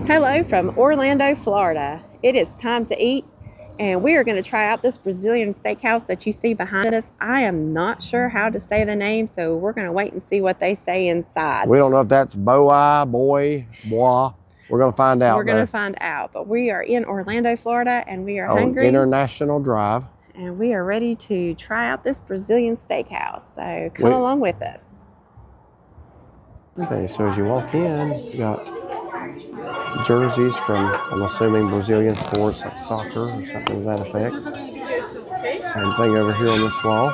Hello from Orlando, Florida. It is time to eat, and we are going to try out this Brazilian steakhouse that you see behind us. I am not sure how to say the name, so we're going to wait and see what they say inside. We don't know if that's Boi. We're going to find out. We're going to find out, but we are in Orlando, Florida, and we are hungry. International Drive. And we are ready to try out this Brazilian steakhouse, so come along with us. Okay, so as you walk in, you got jerseys from, I'm assuming, Brazilian sports like soccer or something to that effect. Same thing over here on this wall.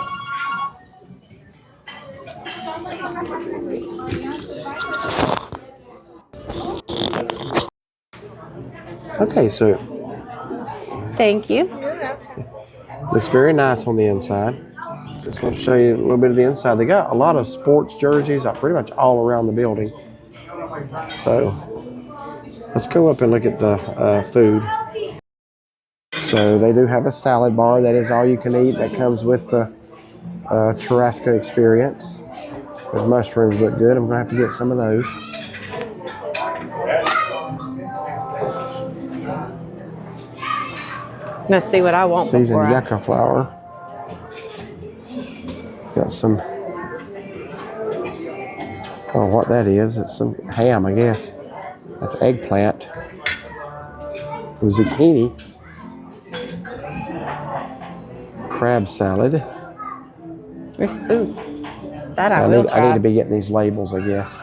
Okay, so thank you. Looks very nice on the inside. Just want to show you a little bit of the inside. They got a lot of sports jerseys pretty much all around the building. So let's go up and look at the food. So they do have a salad bar. That is all you can eat. That comes with the churrasco experience. Those mushrooms look good. I'm going to have to get some of those. Let's see what I want. Seasoned yucca flour. Got some, I don't know what that is. It's some ham, I guess. That's eggplant. Zucchini. Crab salad. I need to be getting these labels, I guess,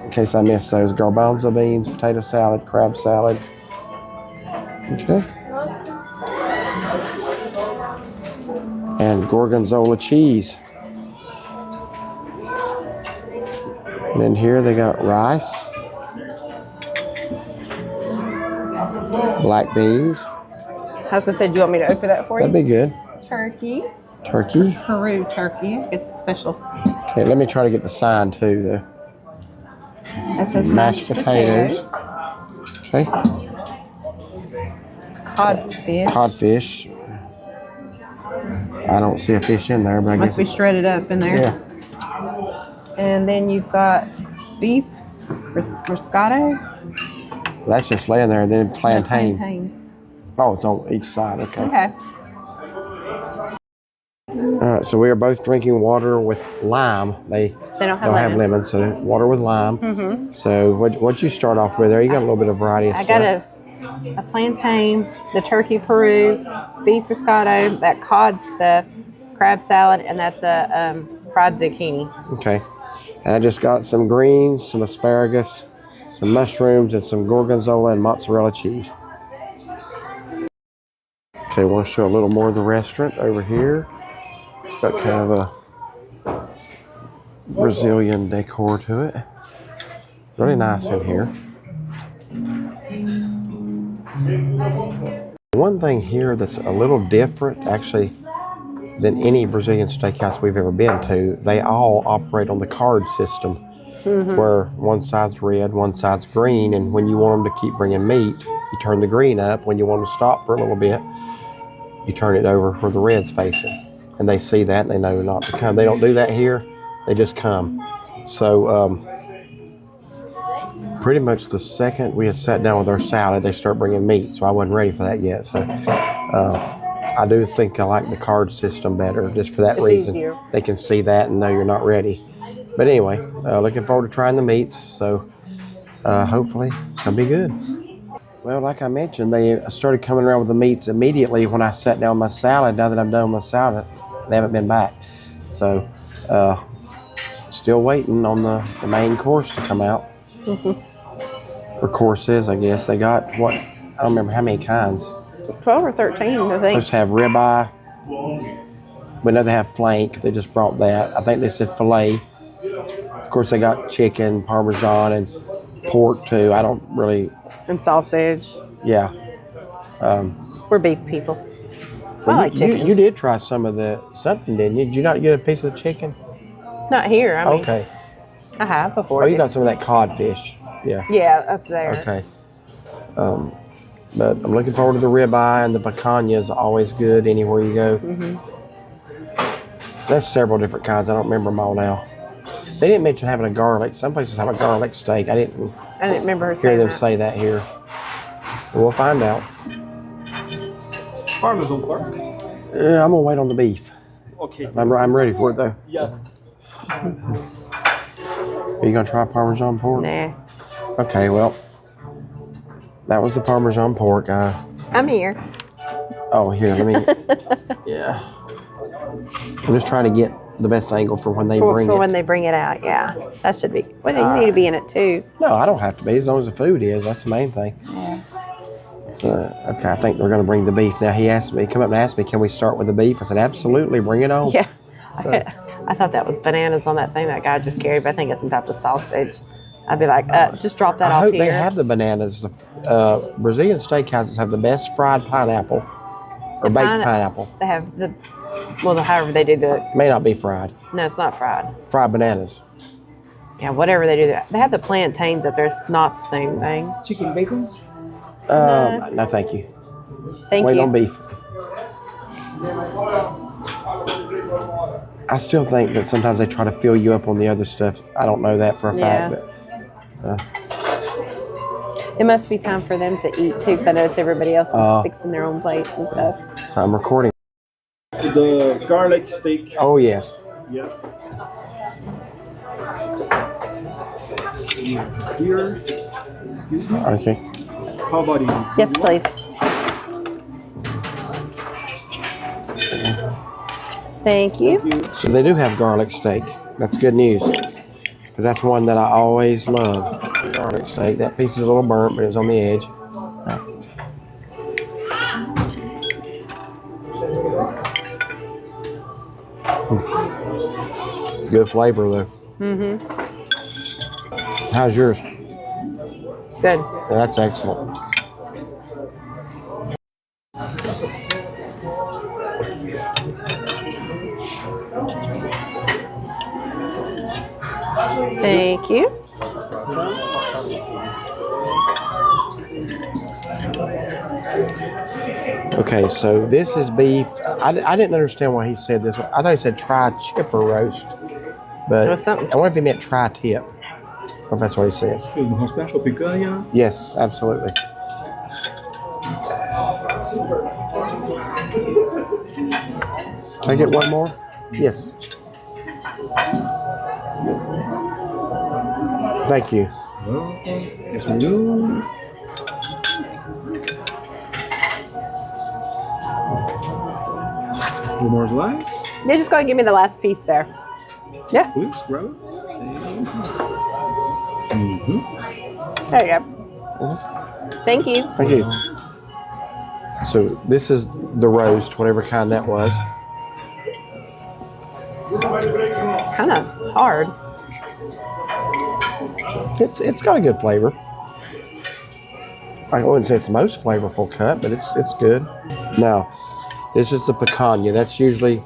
in case I missed those. Garbanzo beans, potato salad, crab salad. Okay. And gorgonzola cheese. And in here they got rice, black beans. I was going to say, do you want me to open that for you? That'd be good. Turkey. Turkey. Peru turkey. It's a special. Okay, let me try to get the sign too, though. That says mashed potatoes. Okay. Codfish. Codfish. I don't see a fish in there, but I guess must be shredded up in there. Yeah. And then you've got beef riscotto. That's just laying there. And then plantain. Oh, it's on each side. Okay. Okay. All right, so we are both drinking water with lime. They don't have lemon, so water with lime. Mm-hmm. So what'd you start off with there? You got a little bit of variety of stuff. I got a plantain, the turkey Peru, beef riscotto, that cod stuff, crab salad, and that's a fried zucchini. Okay. And I just got some greens, some asparagus, some mushrooms, and some gorgonzola and mozzarella cheese. Okay, I want to show a little more of the restaurant over here. It's got kind of a Brazilian decor to it. Really nice in here. One thing here that's a little different, actually, than any Brazilian steakhouse we've ever been to, they all operate on the card system, where one side's red, one side's green, and when you want them to keep bringing meat, you turn the green up. When you want them to stop for a little bit, you turn it over where the red's facing. And they see that and they know not to come. They don't do that here. They just come. So pretty much the second we had sat down with our salad, they start bringing meat. So I wasn't ready for that yet. So I do think I like the card system better just for that reason. Easier. They can see that and know you're not ready. But anyway, looking forward to trying the meats. So hopefully it's going to be good. Well, like I mentioned, they started coming around with the meats immediately when I sat down with my salad. Now that I'm done with my salad, they haven't been back. So, still waiting on the main course to come out. Or courses, I guess. They got, what, I don't remember how many kinds. 12 or 13, I think. Supposed to have ribeye. We know they have flank. They just brought that. I think they said filet. Of course, they got chicken, Parmesan, and pork, too. I don't really... And sausage. Yeah. We're beef people. Well, I like chicken. You did try some of something, didn't you? Did you not get a piece of the chicken? Not here. I mean, okay. I have before. Oh, you got some of that codfish. Yeah. Yeah, up there. Okay. But I'm looking forward to the ribeye, and the picanha is always good anywhere you go. There's several different kinds. I don't remember them all now. They didn't mention having a garlic. Some places have a garlic steak. I didn't remember her hear saying them that. say that here. We'll find out. Parmesan pork. I'm gonna wait on the beef. Okay. I'm ready for it though. Yes. Are you gonna try Parmesan pork? Nah. Okay, well, that was the Parmesan pork. I'm here. Oh, here, let me. Yeah. I'm just trying to get the best angle for when they bring it. For when they bring it out, yeah. That should be. Well, you need to be in it too. No, I don't have to be as long as the food is. That's the main thing. Yeah. Okay, I think they're going to bring the beef. Now, he come up and asked me, can we start with the beef? I said, absolutely, bring it on. Yeah. So, I thought that was bananas on that thing that guy just carried, but I think it's some type of sausage. I'd be like, just drop that I off hope here. they have the bananas. The Brazilian steakhouses have the best fried pineapple or baked pineapple. They have however they do the. May not be fried. No, it's not fried. Fried bananas. Yeah, whatever they do. They have the plantains up there. It's not the same thing. Chicken bacon. No, thank you. Thank Wait you. on beef. I still think that sometimes they try to fill you up on the other stuff. I don't know that for a fact, but It must be time for them to eat too, because I notice everybody else is fixing their own plates and stuff. so I'm recording. The garlic steak. Oh yes. Yes. Here. Excuse me. Okay. How about you? Yes, please. Thank you. So they do have garlic steak. That's good news. Because that's one that I always love. Garlic steak. That piece is a little burnt, but it was on the edge. Good flavor though. Mm-hmm. How's yours? Good. That's excellent. Thank you. Okay, so this is beef. I didn't understand why he said this. I thought he said tri-chip or roast. But It was something. I wonder if he meant tri-tip. If that's what he says. Special picanha. Yes, absolutely. Can I get one more? Yes. Thank you. Yes, we do. One more slice. You're just going to give me the last piece there. Yeah. Please grab it. Mm-hmm. There you go. Thank you. Thank you. So this is the roast, whatever kind that was. Kind of hard. It's got a good flavor. I wouldn't say it's the most flavorful cut, but it's good. Now, this is the picanha. That's usually,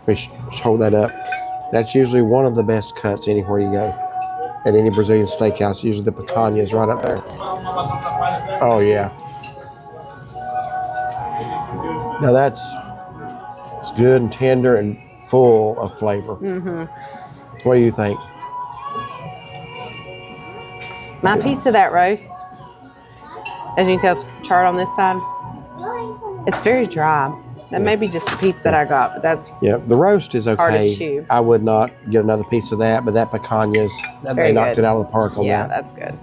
let me hold that up. That's usually one of the best cuts anywhere you go. At any Brazilian steakhouse, usually the picanha is right up there. Oh yeah. Now it's good and tender and full of flavor. Mm-hmm. What do you think? My piece of that roast, as you can tell, it's charred on this side. It's very dry. That may be just the piece that I got, but that's Yeah, the roast is hard to okay. chew. I would not get another piece of that, but that picanha is, they Very knocked good. it out of the park on Yeah, that. that's good.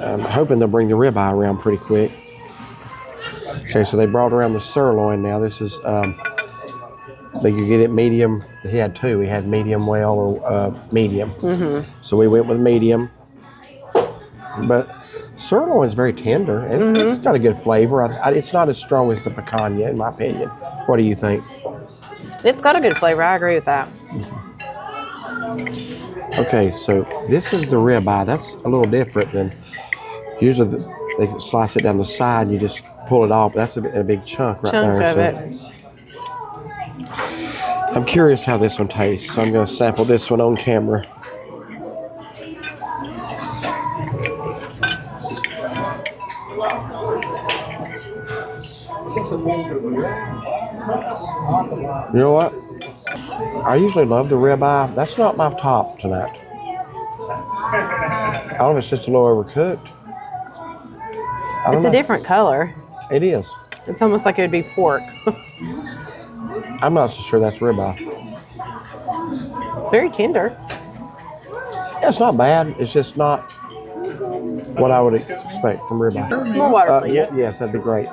I'm hoping they'll bring the ribeye around pretty quick. Okay, so they brought around the sirloin now. This is, they could get it medium. He had two. He had medium well or medium. Mm-hmm. So we went with medium. But sirloin is very tender, and it's got a good flavor. It's not as strong as the picanha, in my opinion. What do you think? It's got a good flavor. I agree with that. Okay, so this is the ribeye. That's a little different than usually they can slice it down the side and you just pull it off. That's a big chunk right Chunk there. of it. I'm curious how this one tastes, so I'm going to sample this one on camera. You know what? I usually love the ribeye. That's not my top tonight. I don't know if it's just a little overcooked. I don't It's know. a different color. It is. It's almost like it would be pork. I'm not so sure that's ribeye. Very tender. Yeah, it's not bad. It's just not what I would expect from ribeye. More water, please. Yes, that'd be great.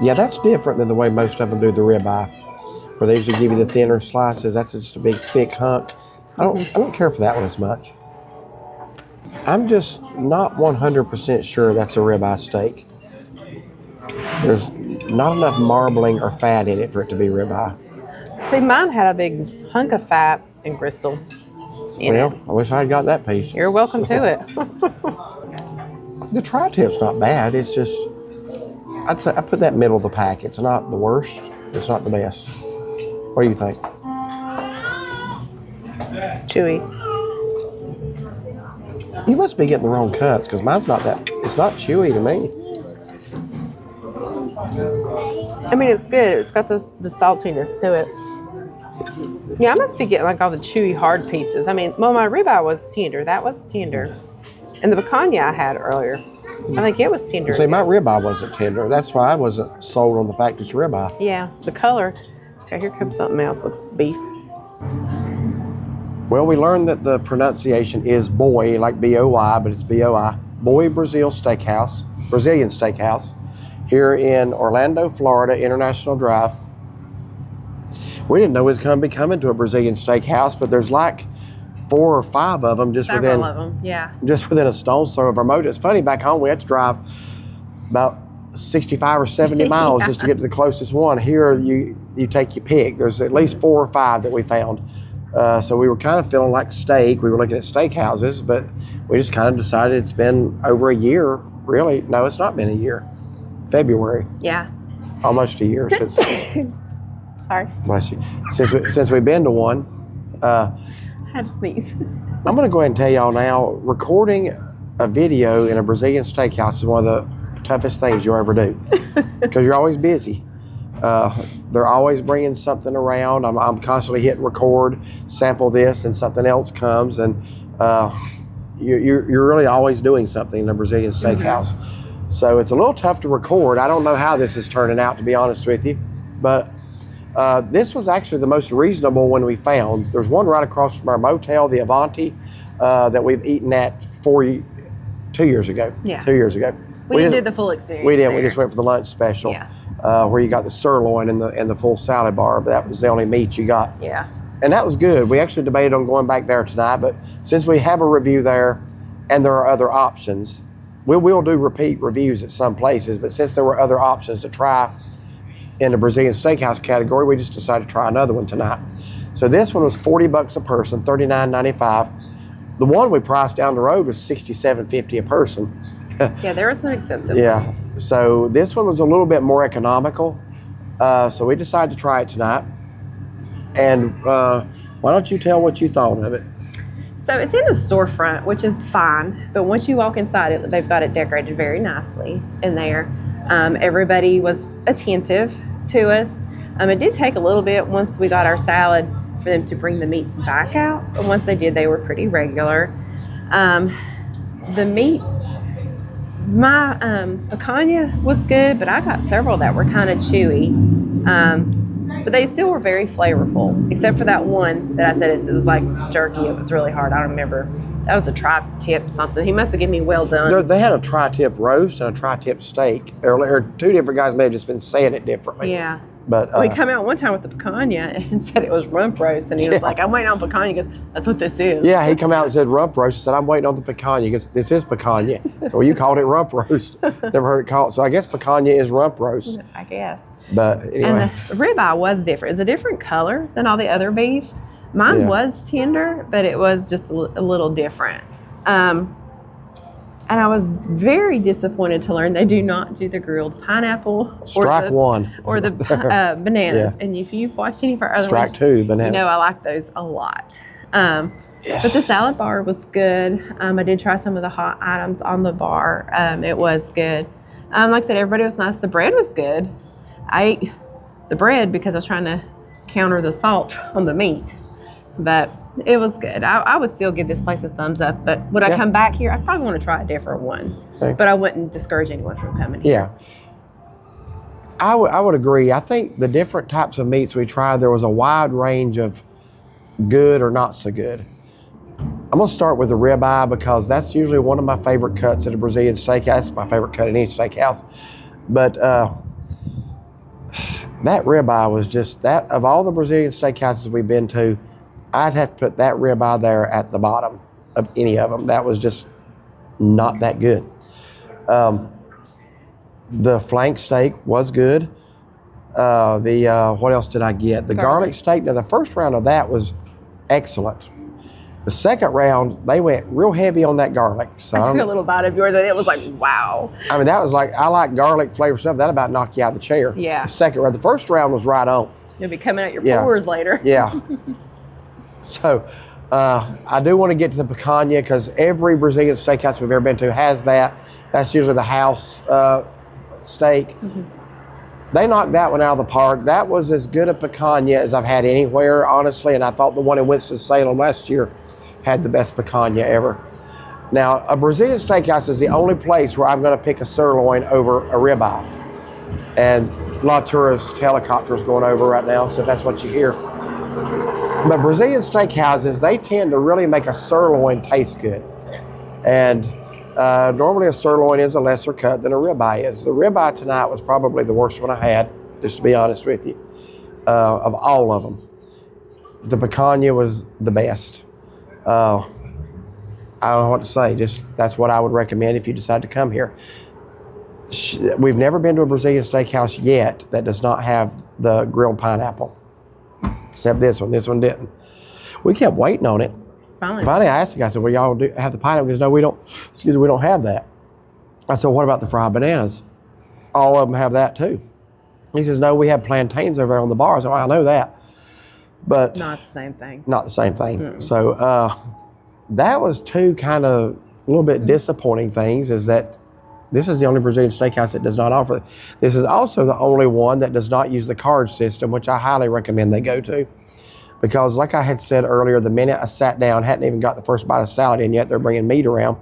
Yeah, that's different than the way most of them do the ribeye, where they usually give you the thinner slices. That's just a big, thick hunk. I don't care for that one as much. I'm just not 100% sure that's a ribeye steak. There's not enough marbling or fat in it for it to be ribeye. See, mine had a big hunk of fat and gristle in it. I wish I had got that piece. You're welcome to it. The tri-tip's not bad. It's just, I'd say I put that middle of the pack. It's not the worst. It's not the best. What do you think? Chewy. You must be getting the wrong cuts because mine's not that. It's not chewy to me. I mean, it's good. It's got the saltiness to it. Yeah, I must be getting like all the chewy hard pieces. I mean, well, my ribeye was tender. That was tender. And the picanha I had earlier, I think it was tender. See, my ribeye wasn't tender. That's why I wasn't sold on the fact it's ribeye. Yeah, the color. Okay, here comes something else. Looks beef. Well, we learned that the pronunciation is Boi, like B-O-I, but it's B-O-I. Boi Brazil Steakhouse, Brazilian Steakhouse, here in Orlando, Florida, International Drive. We didn't know it was going to be coming to a Brazilian steakhouse, but there's like 4 or 5 of them just Several of them, yeah. just within a stone's throw of our motor. It's funny, back home we had to drive about 65 or 70 miles just to get to the closest one. Here you take your pick. There's at least 4 or 5 that we found. So we were kind of feeling like steak. We were looking at steakhouses, but we just kind of decided it's been over a year. Really, no, it's not been a year. February. Yeah. Almost a year since. Sorry. Bless you. Since we've been to one. I had to sneeze. I'm going to go ahead and tell y'all now, recording a video in a Brazilian steakhouse is one of the toughest things you'll ever do because you're always busy. They're always bringing something around. I'm constantly hitting record, sample this, and something else comes, and you're really always doing something in a Brazilian steakhouse. Mm-hmm. So it's a little tough to record. I don't know how this is turning out, to be honest with you, but this was actually the most reasonable one we found. There's one right across from our motel, the Avanti, that we've eaten at 2 years ago. Yeah. 2 years ago. We didn't do the full experience. We didn't. There. We just went for the lunch special. Yeah. Where you got the sirloin and the full salad bar, but that was the only meat you got. Yeah. And that was good. We actually debated on going back there tonight, but since we have a review there and there are other options, we will do repeat reviews at some places, but since there were other options to try in the Brazilian steakhouse category, we just decided to try another one tonight. So this one was $40 a person, $39.95. The one we priced down the road was $67.50 a person. Yeah, there was some expensive. Yeah. So this one was a little bit more economical. So we decided to try it tonight. And why don't you tell what you thought of it? So it's in the storefront, which is fine. But once you walk inside it, they've got it decorated very nicely in there. Everybody was attentive to us. It did take a little bit once we got our salad for them to bring the meats back out. But once they did, they were pretty regular. The meats, my picanha was good, but I got several that were kind of chewy. But they still were very flavorful, except for that one that I said it was like jerky. It was really hard. I don't remember. That was a tri-tip something. He must have given me well done. They had a tri-tip roast and a tri-tip steak. Or 2 different guys may have just been saying it differently. Yeah. But we come out one time with the picanha and said it was rump roast, and he was like, "I'm waiting on picanha." He goes, "That's what this is." Yeah, he come out and said rump roast. I said, "I'm waiting on the picanha." He goes, "This is picanha." Well, you called it rump roast. Never heard it called. So I guess picanha is rump roast. I guess. But anyway. And the ribeye was different. It's a different color than all the other beef. Mine was tender, but it was just a little different. And I was very disappointed to learn they do not do the grilled pineapple Strike one. Or the bananas. Yeah. And if you've watched any of our other Strike ones, 2 bananas. You know I like those a lot. But the salad bar was good. I did try some of the hot items on the bar. It was good. Like I said, everybody was nice. The bread was good. I ate the bread because I was trying to counter the salt on the meat. But it was good. I would still give this place a thumbs up. But would I come back here? I probably want to try a different one. Okay. But I wouldn't discourage anyone from coming here. Yeah. I would agree. I think the different types of meats we tried, there was a wide range of good or not so good. I'm going to start with the ribeye because that's usually one of my favorite cuts at a Brazilian steakhouse. That's my favorite cut at any steakhouse. But that ribeye was just, that of all the Brazilian steakhouses we've been to, I'd have to put that ribeye there at the bottom of any of them. That was just not that good. The flank steak was good. What else did I get? The garlic steak. Now, the first round of that was excellent. The second round, they went real heavy on that garlic. So I took a little bite of yours, and it was like, wow. I mean, that was like, I like garlic flavor stuff. That about knocked you out of the chair. Yeah. The second round. The first round was right on. You'll be coming out your pores later. Yeah. So, I do want to get to the picanha because every Brazilian steakhouse we've ever been to has that. That's usually the house steak. Mm-hmm. They knocked that one out of the park. That was as good a picanha as I've had anywhere, honestly, and I thought the one in Winston-Salem last year had the best picanha ever. Now, a Brazilian steakhouse is the only place where I'm going to pick a sirloin over a ribeye. And a lot of tourist helicopters going over right now, so if that's what you hear. But Brazilian steakhouses, they tend to really make a sirloin taste good. And normally a sirloin is a lesser cut than a ribeye is. The ribeye tonight was probably the worst one I had, just to be honest with you, of all of them. The picanha was the best. I don't know what to say, just that's what I would recommend if you decide to come here. We've never been to a Brazilian steakhouse yet that does not have the grilled pineapple, except this one. This one didn't. We kept waiting on it. Finally, I asked the guy, I said, well, y'all have the pineapple? He goes, no, we don't, we don't have that. I said, what about the fried bananas? All of them have that too. He says, no, we have plantains over there on the bar. I said, well, I know that. But not the same thing. Not the same thing. Mm-mm. So that was two kind of a little bit disappointing things, is that this is the only Brazilian steakhouse that does not offer it. This is also the only one that does not use the card system, which I highly recommend they go to. Because like I had said earlier, the minute I sat down, hadn't even got the first bite of salad in yet, they're bringing meat around.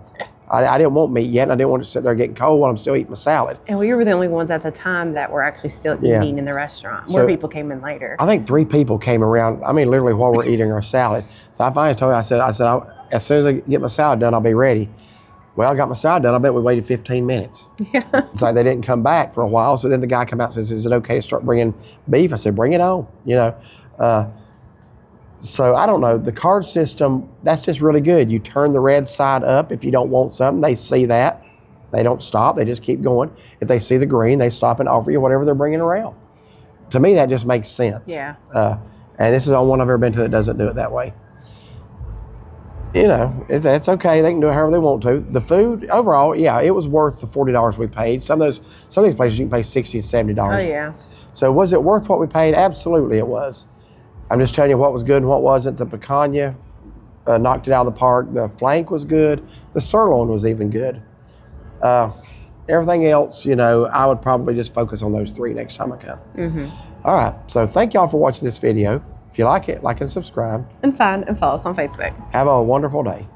I didn't want meat yet, and I didn't want to sit there getting cold while I'm still eating my salad. And we were the only ones at the time that were actually still eating in the restaurant. More people came in later. I think 3 people came around, I mean, literally while we're eating our salad. So I finally told her, I said, as soon as I get my salad done, I'll be ready. Well, I got my salad done. I bet we waited 15 minutes. Yeah. It's like they didn't come back for a while. So then the guy came out and says, is it okay to start bringing beef? I said, bring it on, you know. So I don't know, the card system, that's just really good. You turn the red side up if you don't want something. They see that. They don't stop. They just keep going. If they see the green, they stop and offer you whatever they're bringing around. To me, that just makes sense. Yeah. And this is the only one I've ever been to that doesn't do it that way. You know, it's okay. They can do it however they want to. The food, overall, yeah, it was worth the $40 we paid. Some of these places you can pay $60 and $70. Oh, yeah. So was it worth what we paid? Absolutely it was. I'm just telling you what was good and what wasn't. The picanha knocked it out of the park. The flank was good. The sirloin was even good. Everything else, you know, I would probably just focus on those 3 next time I come. Mm-hmm. All right. So thank y'all for watching this video. If you like it, like and subscribe. And find and follow us on Facebook. Have a wonderful day.